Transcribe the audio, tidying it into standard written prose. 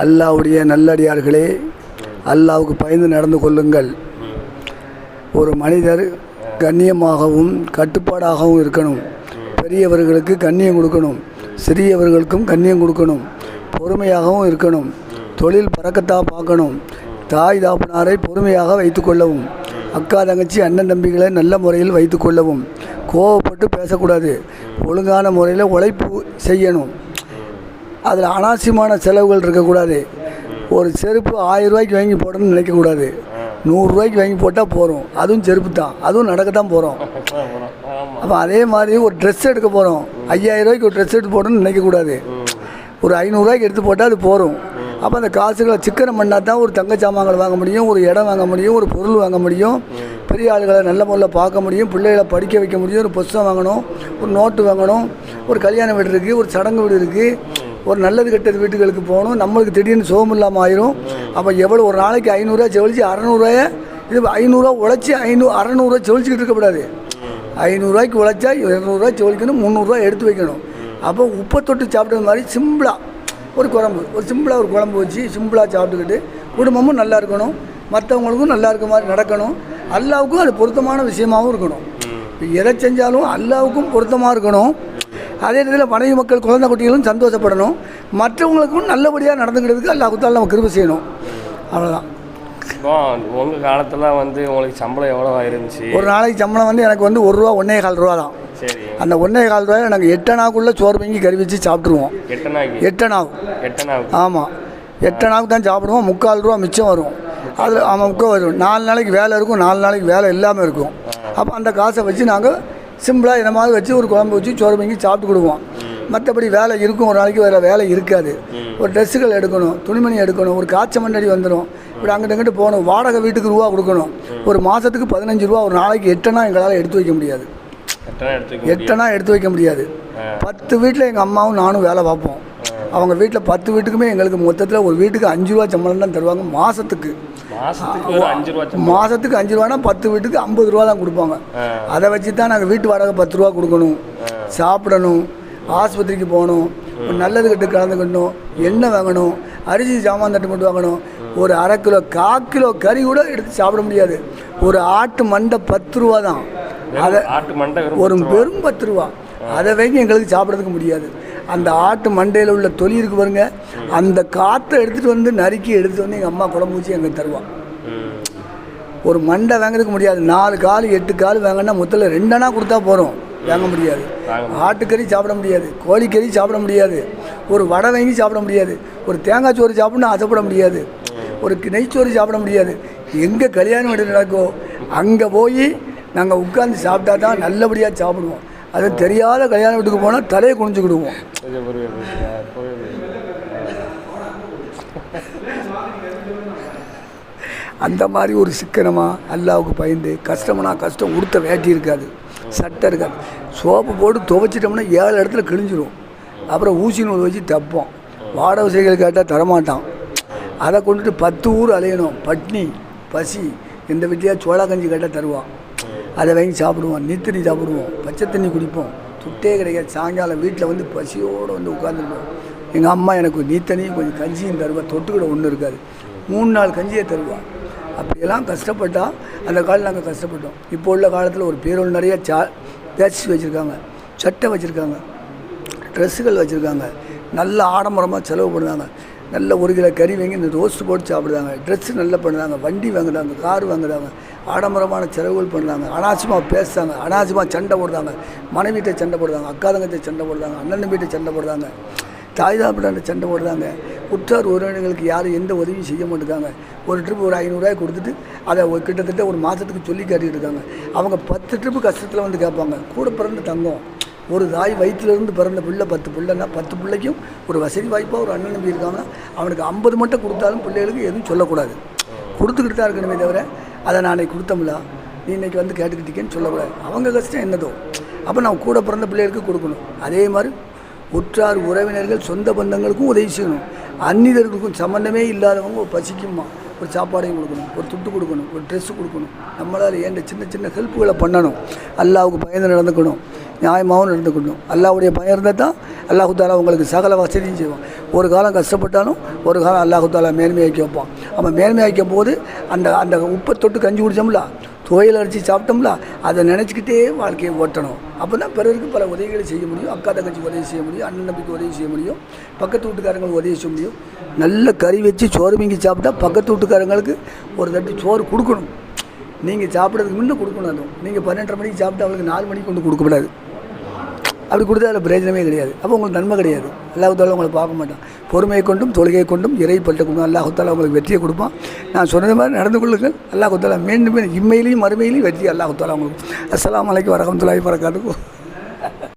அல்லாஹ்வுடைய நல்லடியார்களே, அல்லாஹ்வுக்கு பயந்து நடந்து கொள்ளுங்கள். ஒரு மனிதர் கண்ணியமாகவும் கட்டுப்பாடாகவும் இருக்கணும். பெரியவர்களுக்கு கண்ணியம் கொடுக்கணும், சிறியவர்களுக்கும் கண்ணியம் கொடுக்கணும். பொறுமையாகவும் இருக்கணும். தொழில் பறக்கத்தாக பார்க்கணும். தாய் தாப்பனாரை பொறுமையாக வைத்து கொள்ளவும். அக்கா தங்கச்சி அண்ணன் தம்பிகளை நல்ல முறையில் வைத்து கொள்ளவும். கோவப்பட்டு பேசக்கூடாது. ஒழுங்கான முறையில் உழைப்பு செய்யணும். அதில் அனாவசியமான செலவுகள் இருக்கக்கூடாது. ஒரு செருப்பு 1000 ரூபாய்க்கு வாங்கி போடணும்னு நினைக்கக்கூடாது. 100 ரூபாய்க்கு வாங்கி போட்டால் போகிறோம். அதுவும் செருப்பு தான், அதுவும் நடக்கத்தான் போகிறோம். அப்போ அதே மாதிரி ஒரு ட்ரெஸ் எடுக்க போகிறோம். 5000 ரூபாய்க்கு ஒரு ட்ரெஸ் எடுத்து போடணும்னு நினைக்கக்கூடாது. ஒரு 500 ரூபாய்க்கு எடுத்து போட்டால் அது போகிறோம். அப்போ அந்த காசுகளை சிக்கனம் பண்ணால் தான் ஒரு தங்க சாமான்கள் வாங்க முடியும், ஒரு இடம் வாங்க முடியும், ஒரு பொருள் வாங்க முடியும், பெரிய ஆளுகளை நல்ல முறையில் பார்க்க முடியும், பிள்ளைகளை படிக்க வைக்க முடியும். ஒரு புத்தகம் வாங்கணும், ஒரு நோட்டு வாங்கணும், ஒரு கல்யாண வீடு இருக்குது, ஒரு சடங்கு வீடு இருக்குது, ஒரு நல்லது கெட்டது வீட்டுகளுக்கு போகணும். நம்மளுக்கு திடீர்னு சோகம் இல்லாமல் ஆயிரும். அப்போ எவ்வளோ ஒரு நாளைக்கு 500 ரூபா செவலிச்சு 600 ரூபாயை இது 500 ரூபா உழைச்சி 600 ரூபா செவலிச்சிக்கிட்டு இருக்கக்கூடாது. 500 ரூபாய்க்கு உழைச்சா 200 ரூபாய் செவலிக்கணும், 300 ரூபா எடுத்து வைக்கணும். அப்போ உப்பை தொட்டு சாப்பிட்றது மாதிரி சிம்பிளாக ஒரு சிம்பிளாக ஒரு குழம்பு வச்சு சிம்பிளாக சாப்பிட்டுக்கிட்டு குடும்பமும் நல்லா இருக்கணும், மற்றவங்களுக்கும் நல்லா இருக்க மாதிரி நடக்கணும். அல்லாவுக்கும் அது பொருத்தமான விஷயமாகவும் இருக்கணும். இப்போ எதை செஞ்சாலும் அல்லாவுக்கும் பொருத்தமாக இருக்கணும். அதே நேரத்தில் மனைவி மக்கள் குழந்தை குட்டிகளும் சந்தோஷப்படணும். மற்றவங்களுக்கும் நல்லபடியாக நடந்துக்கிறதுக்கு அல்லாஹ்வுத்தாலா நம்ம கிருபை செய்யணும். அவ்வளோதான். இப்போ உங்கள் காலத்தில் உங்களுக்கு சம்பளம் எவ்வளோ இருந்துச்சு? ஒரு நாளைக்கு சம்பளம் எனக்கு 1 ரூபா 1.25 ரூபா தான். சரி. அந்த 1.25 ரூபாயை நாங்கள் 8 நாவுக்குள்ளே சோறு வாங்கி கறி வச்சு சாப்பிட்ருவோம். 8 நாவு. ஆமாம், 8 நாவுக்கு தான் சாப்பிடுவோம். 3/4 ரூபா மிச்சம் வரும். அதில் ஆமாம் 3 வரும். 4 நாளைக்கு வேலை இருக்கும், 4 நாளைக்கு வேலை இல்லாமல் இருக்கும். அப்போ அந்த காசை வச்சு நாங்கள் சிம்பிளாக இந்த மாதிரி வச்சு ஒரு குழம்பு வச்சு சோறு வாங்கி சாப்பிட்டுக்கிடுவோம். மற்றபடி வேலை இருக்கும், ஒரு நாளைக்கு வேறு வேலை இருக்காது. ஒரு ட்ரெஸ்ஸுகள் எடுக்கணும், துணிமணி எடுக்கணும், ஒரு காய்ச்ச மண்டடி வந்துடும், இப்படி அங்கிட்டு இங்கிட்டு போகணும், வாடகை வீட்டுக்கு ரூபா கொடுக்கணும். ஒரு மாதத்துக்கு 15 ரூபா. ஒரு நாளைக்கு 8 நாள் எங்களால் எடுத்து வைக்க முடியாது. 8 நாள் எடுத்து வைக்க முடியாது. 10 வீட்டில் எங்கள் அம்மாவும் நானும் வேலை பார்ப்போம். அவங்க வீட்டில் 10 வீட்டுக்குமே எங்களுக்கு மொத்தத்தில் ஒரு வீட்டுக்கு 5 ரூபா சம்பளம் தான் தருவாங்க மாதத்துக்கு. மாதத்துக்கு 5 ரூபானா 10 வீட்டுக்கு 50 ரூபா தான் கொடுப்பாங்க. அதை வச்சு தான் நாங்கள் வீட்டு வாடகை 10 ரூபா கொடுக்கணும், சாப்பிடணும், ஆஸ்பத்திரிக்கு போகணும், நல்லது கட்டு கலந்துக்கணும், எண்ணெய் வாங்கணும், அரிசி சாமான் தட்டு மட்டும் வாங்கணும். ஒரு 1/2 கிலோ 1/4 கிலோ கறி கூட எடுத்து சாப்பிட முடியாது. ஒரு ஆட்டு மண்டை 10 ரூபா தான். அதை ஒரு வெறும் 10 ரூபா. அதை வாங்கி எங்களுக்கு சாப்பிட்றதுக்கு முடியாது. அந்த ஆட்டு மண்டையில் உள்ள தொலி இருக்கு பாருங்க, அந்த காற்றை எடுத்துகிட்டு வந்து நறுக்கி எடுத்துகிட்டு வந்து எங்கள் அம்மா குழம்பு வச்சு எங்களுக்கு தருவான். ஒரு மண்டை வாங்கிறதுக்கு முடியாது. 4 கால் 8 கால் வாங்கினா மொத்தத்தில் 2 அணா கொடுத்தா போகிறோம், வாங்க முடியாது. ஆட்டுக்கறி சாப்பிட முடியாது, கோழிக்கறி சாப்பிட முடியாது, ஒரு வடை வாங்கி சாப்பிட முடியாது, ஒரு தேங்காய் சோறு சாப்பிட்ணும் ஆசைப்பட முடியாது, ஒரு நெய்ச்சோறு சாப்பிட முடியாது. எங்கே கல்யாணம் வீடு நடக்கோ அங்கே போய் நாங்கள் உட்காந்து சாப்பிட்டா தான் நல்லபடியாக சாப்பிடுவோம். அது தெரியாத கல்யாண வீட்டுக்கு போனால் தலையை குனிஞ்சுக்கிடுவோம். அந்த மாதிரி ஒரு சிக்கனமாக அல்லாவுக்கு பயந்து கஷ்டம்னா கஷ்டம், உடுத்த வேட்டி இருக்காது, சட்டை இருக்காது, சோப்பு போட்டு துவைச்சிட்டோம்னா 7 இடத்துல கிழிஞ்சிடும். அப்புறம் ஊசி நூல் வச்சு தைப்போம். வாடகை செய்கள் கேட்டால் தரமாட்டான். அதை கொண்டுட்டு 10 ஊர் அலையணும். பட்னி பசி. இந்த வீட்டிலையா சோளா கஞ்சி கேட்டால் தருவான். அதை வாங்கி சாப்பிடுவோம். நீத்தண்ணி சாப்பிடுவோம், பச்சை தண்ணி குடிப்போம். துட்டே கிடையாது. சாயங்காலம் வீட்டில் பசியோடு உட்காந்துருப்போம். எங்கள் அம்மா எனக்கு நீத்தண்ணியும் கொஞ்சம் கஞ்சியும் தருவா. தொட்டுக்கிட ஒன்றும் இருக்காது. 3-4 கஞ்சியை தருவான். அப்படியெல்லாம் கஷ்டப்பட்டால் அந்த காலம் நாங்கள் கஷ்டப்பட்டோம். இப்போ உள்ள காலத்தில் ஒரு பேரோல் நிறைய பேட்ச் வச்சுருக்காங்க, சட்டை வச்சுருக்காங்க, ட்ரெஸ்ஸுகள் வச்சுருக்காங்க, நல்ல ஆடம்பரமாக செலவு பண்ணுறாங்க. நல்ல 1 கிலோ கறி வாங்கி இந்த ரோஸ்ட்டு போட்டு சாப்பிடுறாங்க. ட்ரெஸ்ஸு நல்லா பண்ணுறாங்க, வண்டி வாங்குறாங்க, கார் வாங்குறாங்க, ஆடம்பரமான செலவுகள் பண்ணுறாங்க. அனாவசியமாக பேசுகிறாங்க, அனாவசியமாக சண்டை போடுறாங்க, மனைவிட்ட சண்டை போடுறாங்க, அக்கா தங்கத்தை சண்டை போடுறாங்க, அண்ணன் வீட்டை சண்டை போடுறாங்க, தாய் தாப்பிட்ட சண்டை போடுறாங்க. உற்றார் உறவினர்களுக்கு யாரும் எந்த உதவியும் செய்ய மாட்டேங்காங்க. ஒரு ட்ரிப்பு ஒரு 500 ரூபாய் கொடுத்துட்டு அதை கிட்டத்தட்ட ஒரு மாதத்துக்கு சொல்லி காட்டிகிட்டு இருக்காங்க. அவங்க 10 ட்ரிப்பு கஷ்டத்தில் கேட்பாங்க. கூட பிறந்த தங்கம், ஒரு தாய் வயிற்றுலேருந்து பிறந்த பிள்ளை 10 பிள்ளைன்னா 10 பிள்ளைக்கும் ஒரு வசதி வாய்ப்பாக ஒரு அண்ணன் நம்பி இருக்காங்கன்னா அவனுக்கு 50 மட்டும் கொடுத்தாலும் பிள்ளைகளுக்கு எதுவும் சொல்லக்கூடாது. கொடுத்துக்கிட்டு தான் இருக்கணுமே தவிர அதை நான் கொடுத்தோம்ல நீ இன்றைக்கி கேட்டுக்கிட்டீங்கன்னு சொல்லக்கூடாது. அவங்க கஷ்டம் என்னதோ அப்போ நான் கூட பிறந்த பிள்ளைகளுக்கு கொடுக்கணும். அதே மாதிரி உற்றார் உறவினர்கள் சொந்த பந்தங்களுக்கும் உதவி செய்யணும். அந்நியர்களுக்கும் சம்மந்தமே இல்லாதவங்க ஒரு பசிக்குமா ஒரு சாப்பாடையும் கொடுக்கணும், ஒரு துட்டு கொடுக்கணும், ஒரு ட்ரெஸ்ஸு கொடுக்கணும். நம்மளால் ஏண்ட சின்ன சின்ன ஹெல்ப்புகளை பண்ணணும். அல்லாவுக்கு பயந்து நடந்துக்கணும். நியாயமாகவும் நடந்துக்கணும். அல்லாஹ்வுடைய பயம் இருந்தால் தான் அல்லாஹு தாலா உங்களுக்கு சகல வசதியும் செய்வான். ஒரு காலம் கஷ்டப்பட்டாலும் ஒரு காலம் அல்லாஹு தாலா மேன்மையாக்கி வைப்பான். அப்போ மேன்மையாக்கும் போது அந்த அந்த உப்பை தொட்டு கஞ்சி குடித்தோம்ல, துவையில் அடித்து சாப்பிட்டோம்ல, அதை நினச்சிக்கிட்டே வாழ்க்கையை ஓட்டணும். அப்போ தான் பிறருக்கு பல உதவிகளை செய்ய முடியும். அக்கா தங்கச்சிக்கு உதவி செய்ய முடியும், அண்ணன் நம்பிக்கை உதவி செய்ய முடியும், பக்கத்து வீட்டுக்காரங்களுக்கு உதவி செய்ய முடியும். நல்ல கறி வச்சு சோறு மீங்கி சாப்பிட்டா பக்கத்து வீட்டுக்காரங்களுக்கு ஒரு தட்டு சோறு கொடுக்கணும். நீங்கள் சாப்பிட்றதுக்கு முன்னே கொடுக்கணும். அதுவும் நீங்கள் 12:30 மணிக்கு சாப்பிட்டு அவங்களுக்கு 4 மணிக்கு கொண்டு கொடுக்கக்கூடாது. அப்படி கொடுத்தா அதில் பிரயோஜனமே கிடையாது. அப்போ உங்களுக்கு நன்மை கிடையாது. அல்லாஹ் தாலா உங்களை பார்க்க மாட்டான். பொறுமையை கொண்டும் தொழுகையை கொண்டும் இறை பட்ட கொண்டும் அல்லாஹ் தாலா உங்களுக்கு வெற்றியை கொடுப்பான். நான் சொன்னது மாதிரி நடந்து கொள்ளுங்கள். அல்லாஹ் தாலா மீண்டும் இம்மையிலையும் மறுமையிலையும் வெற்றி அல்லாஹ் தாலா உங்களுக்கு. அஸ்ஸலாமு அலைக்கும் வரஹ்மத்துல்லாஹி வபரகாத்துஹு.